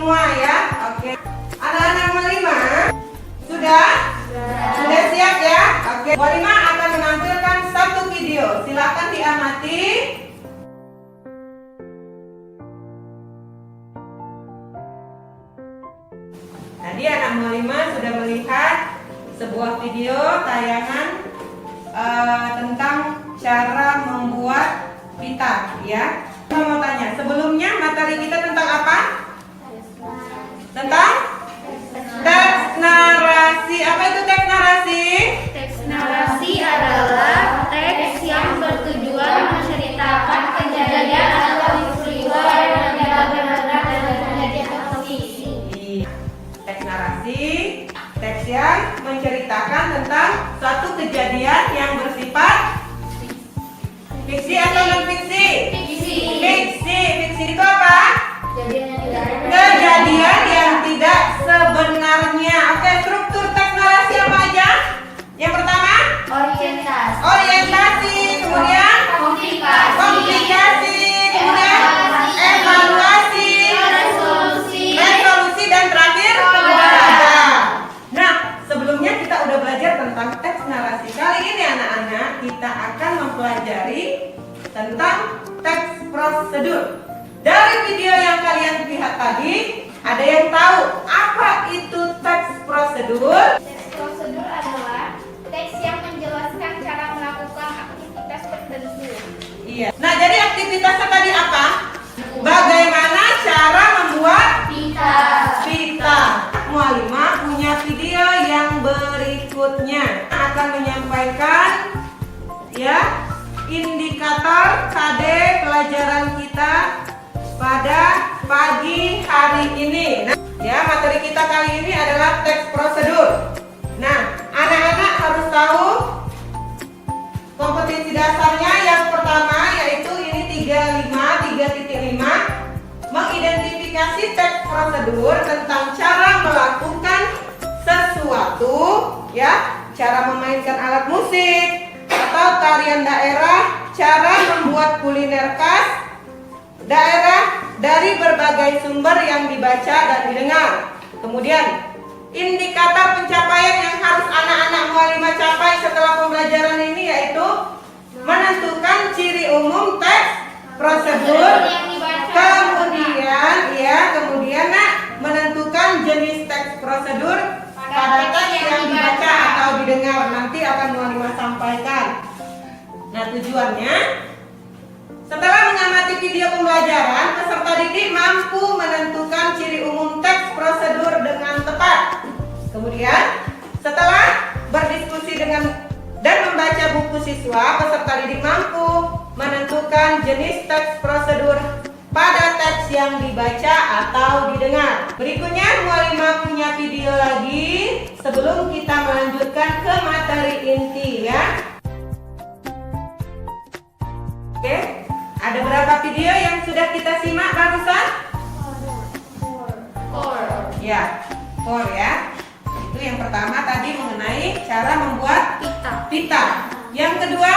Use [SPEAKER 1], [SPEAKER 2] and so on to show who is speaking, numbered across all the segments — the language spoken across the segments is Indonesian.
[SPEAKER 1] semua ya. Oke. Anak-anak Molima sudah? Sudah siap ya? Oke. Molima akan menampilkan satu video. Silakan diamati. Tadi anak Molima sudah melihat sebuah video tayangan tentang cara membuat pita ya. Saya mau tanya, sebelumnya materi kita tentang apa? Tentang teks narasi. Apa itu teks narasi?
[SPEAKER 2] Teks narasi adalah teks yang bertujuan menceritakan kejadian atau peristiwa yang tidak benar dari kejadian atau fiksi.
[SPEAKER 1] Teks narasi, teks yang menceritakan tentang suatu kejadian yang bersifat fiksi atau non fiksi? Fiksi itu apa? Kejadian yang tidak sebenarnya. Oke, struktur teks narasi apa aja? Yang pertama? Orientasi, kemudian komplikasi, kemudian evaluasi, resolusi, dan terakhir penyebab. Nah, sebelumnya kita udah belajar tentang teks narasi. Kali ini anak-anak kita akan mempelajari tentang teks prosedur. Dari video yang kalian lihat tadi, ada yang tahu apa itu teks prosedur?
[SPEAKER 2] Teks prosedur adalah teks yang menjelaskan cara melakukan aktivitas tertentu.
[SPEAKER 1] Iya. Nah, jadi aktivitasnya tadi apa? Bagaimana cara membuat pita. Mualimah punya video yang berikutnya akan menyampaikan ya indikator KD pelajaran kita pada pagi hari ini. Nah, ya materi kita kali ini adalah teks prosedur. Nah, anak-anak harus tahu kompetensi dasarnya. Yang pertama yaitu ini 3.5 mengidentifikasi teks prosedur tentang cara melakukan sesuatu ya, cara memainkan alat musik atau tarian daerah, cara membuat kuliner khas daerah dari berbagai sumber yang dibaca dan didengar. Kemudian indikator pencapaian yang harus anak-anak Mualimah capai setelah pembelajaran ini yaitu menentukan ciri umum teks prosedur, kemudian menentukan jenis teks prosedur pada teks yang dibaca atau didengar. Nanti akan Mualimah sampaikan. Nah, tujuannya setelah mengamati video pembelajaran, peserta didik mampu menentukan ciri umum teks prosedur dengan tepat. Kemudian, setelah berdiskusi dan membaca buku siswa, peserta didik mampu menentukan jenis teks prosedur pada teks yang dibaca atau didengar. Berikutnya, Mualimah punya video lagi sebelum kita melanjutkan ke materi inti ya. Oke. Ada berapa video yang sudah kita simak barusan? 4 ya. Itu yang pertama tadi mengenai cara membuat pita. Yang kedua,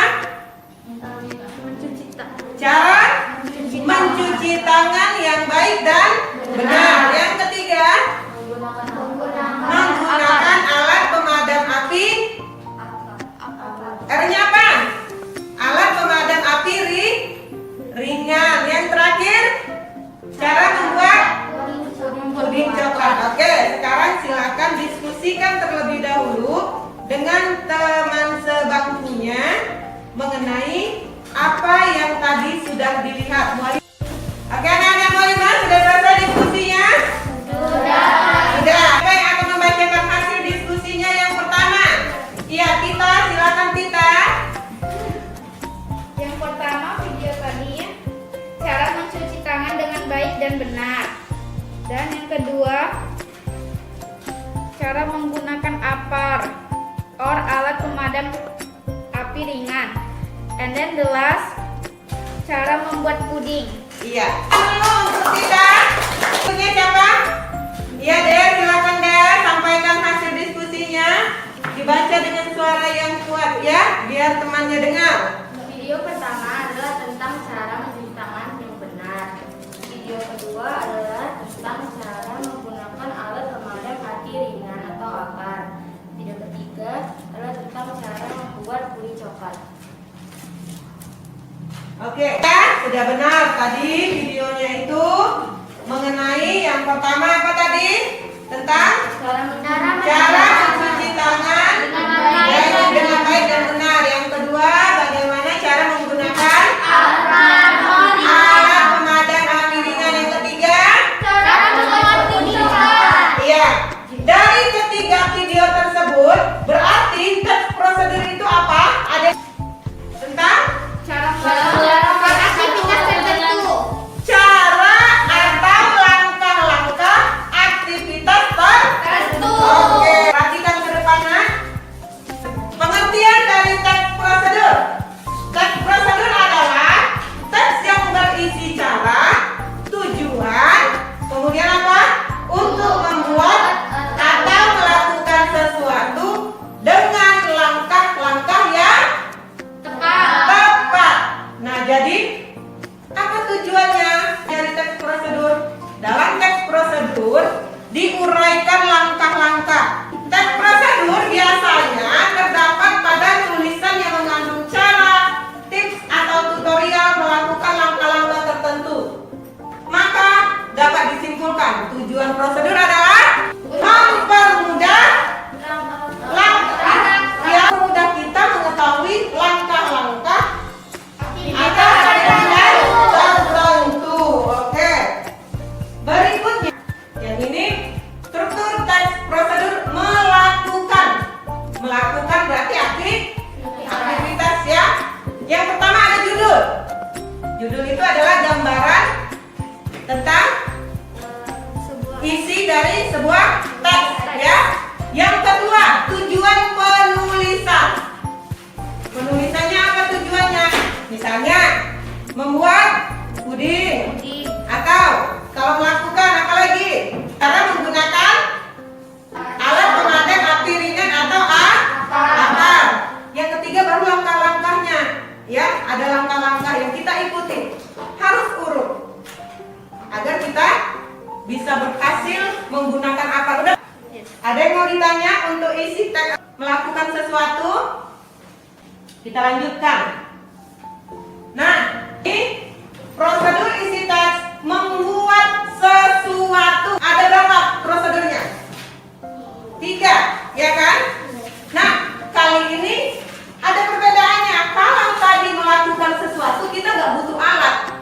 [SPEAKER 1] cara mencuci tangan yang baik dan benar. Yang ketiga, menggunakan alat pemadam api. R-nya apa? Alat pemadam api ringan. Yang terakhir, cara membuat puding coklat. Oke, sekarang silakan diskusikan terlebih dahulu dengan teman sebangkunya mengenai apa yang tadi sudah dilihat. Oke, anak-anak Mualimah, sudah selesai diskusinya? Sudah. Siapa yang akan membacakan hasil diskusinya yang pertama? Iya, Tita, silakan Tita.
[SPEAKER 2] Yang pertama video tadi ya, cara mencuci tangan dengan baik dan benar. Dan yang kedua, cara menggunakan apar or alat pemadam api ringan. And then the last, cara membuat puding.
[SPEAKER 1] Iya. Untuk Tita, punya siapa? Iya deh, silakan deh sampaikan hasil diskusinya. Dibaca dengan suara yang kuat ya, biar temannya dengar.
[SPEAKER 3] Video pertama adalah tentang cara mencuci tangan yang benar. Video kedua adalah
[SPEAKER 2] tentang cara menggunakan alat pemadam api ringan atau akar. Video ketiga adalah tentang cara membuat puding coklat.
[SPEAKER 1] Oke, ya, sudah benar. Tadi videonya itu mengenai yang pertama apa tadi? Tentang cara mencuci tangan dengan baik dan benar. Yang kedua, bagaimana cara menggunakan alat pemadam api ringan. Yang ketiga, iya. Dari ketiga video tersebut, berarti tes prosedur itu apa? Ada tentang cara atau langkah-langkah aktivitas tertentu. Oke, perhatikan ke depannya. Pengertian dari teks prosedur. Teks prosedur adalah teks yang berisi cara, tujuan, kemudian apa? Untuk membuat atau melakukan sesuatu dengan langkah-langkah yang tepat. Nah, jadi apa tujuannya dari teks prosedur? Dalam teks prosedur diuraikan langkah-langkah. Teks prosedur biasanya terdapat pada tulisan yang mengandung cara, tips atau tutorial melakukan langkah-langkah tertentu. Maka dapat disimpulkan tujuan prosedur adalah mempermudah mudah kita mengetahui langkah-langkah atau aktivitas tertentu. Oke. Berikutnya, yang ini struktur teks prosedur melakukan. Melakukan berarti aktivitas ya. Yang pertama ada judul. Judul itu adalah gambaran tentang isi dari sebuah teks ya. Yang kedua, tujuan penulisan. Penulisannya apa tujuannya? Misalnya membuat puding atau kalau melakukan apa lagi? Cara menggunakan alat pemadam api ringan atau akar. Yang ketiga baru langkah-langkahnya. Ya, ada langkah-langkah yang kita ikuti. Harus urut agar kita bisa berhasil menggunakan akar. Udah? Ada yang mau ditanya untuk isi teks melakukan sesuatu? Kita lanjutkan. Nah, ini prosedur isi teks membuat sesuatu. Ada berapa prosedurnya? 3, ya kan? Nah, kali ini ada perbedaannya. Kalau tadi melakukan sesuatu kita nggak butuh alat,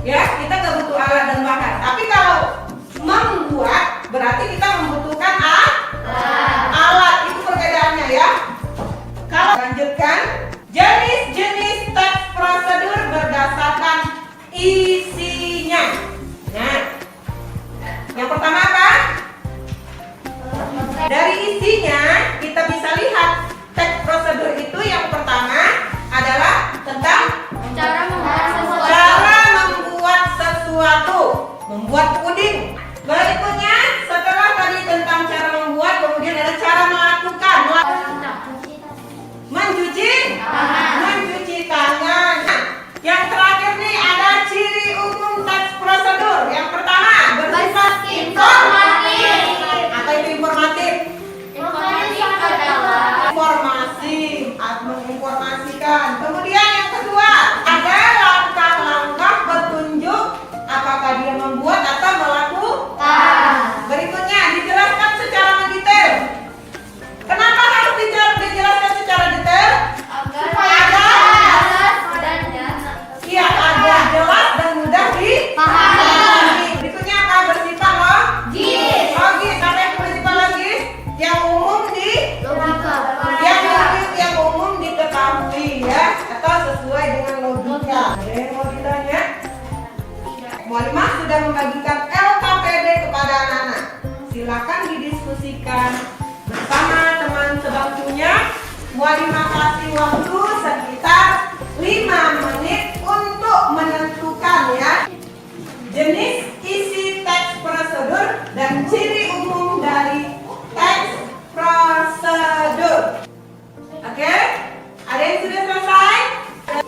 [SPEAKER 1] ya, kita nggak butuh alat dan bahan. Tapi kalau membuat berarti kita membutuhkan alat. Itu perbedaannya ya. Kalau lanjutkan, jenis-jenis teks prosedur berdasarkan isinya. Nah, yang pertama apa? Dari isinya kita bisa lihat teks prosedur itu yang pertama adalah tentang
[SPEAKER 2] cara
[SPEAKER 1] membuat sesuatu, membuat puding. Berikutnya setelah tadi tentang cara membuat, kemudian ada cara melakukan. Mencuci tangan. Nah, yang terakhir nih ada ciri umum teks prosedur. Yang pertama bersifat informatif. Apa itu informatif? Menginformasikan. Kemudian yang kedua ada langkah-langkah petunjuk apakah dia membuat atau melakukan. Berikutnya dijelaskan secara mendetail. Kenapa harus dijelaskan secara detail? Agar jelas dan mudah dipahami. Berikutnya apa? Bersifat logis. Ada yang bersifat logis, yang umum yang umum diketahui ya, atau sesuai dengan logika. Ada yang mau ditanya? Mualimah sudah membagikan LKPD kepada anak-anak. Silakan didiskusikan bersama teman sebangkunya. Mualimah kasih waktu sekitar 5 menit untuk menentukan ya jenis isi teks prosedur dan ciri umum dari teks prosedur. Oke? Ada yang sudah selesai?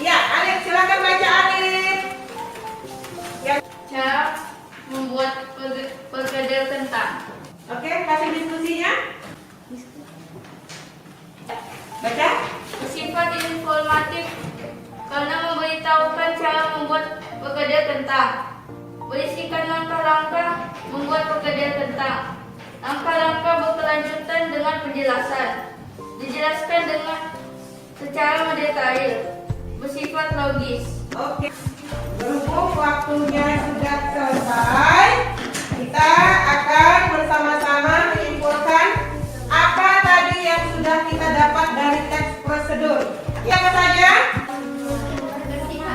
[SPEAKER 1] Ya, Alif silakan baca Alif.
[SPEAKER 2] Cara membuat
[SPEAKER 1] Baca.
[SPEAKER 2] Bersifat informatif karena memberitahukan cara membuat perkedel kentang. Berisikan langkah-langkah membuat perkedel kentang. Langkah-langkah berkelanjutan dengan penjelasan. Dijelaskan dengan secara mendetail. Bersifat logis.
[SPEAKER 1] Oke. Berhubung waktunya sudah selesai, kita akan bersama-sama menyimpulkan apa tadi yang sudah kita dapat dari teks prosedur. Yang saja?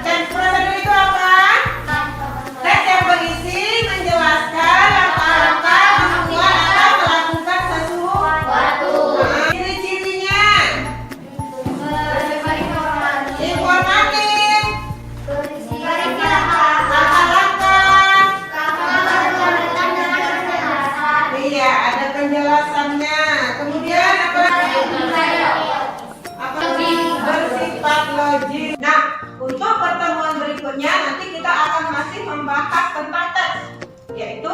[SPEAKER 1] Teks prosedur itu apa? Teks yang berisi menjelaskan langkah-langkah membuat atau melakukan sesuatu. Ciri-cirinya informatif, langkah-langkah. Iya, ada penjelasannya. Kemudian apa lagi? Apa lagi? Bersifat logis. Nah, untuk pertemuan berikutnya nanti kita akan masih membahas tentang teks, yaitu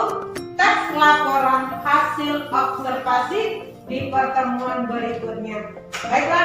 [SPEAKER 1] teks laporan hasil observasi di pertemuan berikutnya. Baiklah.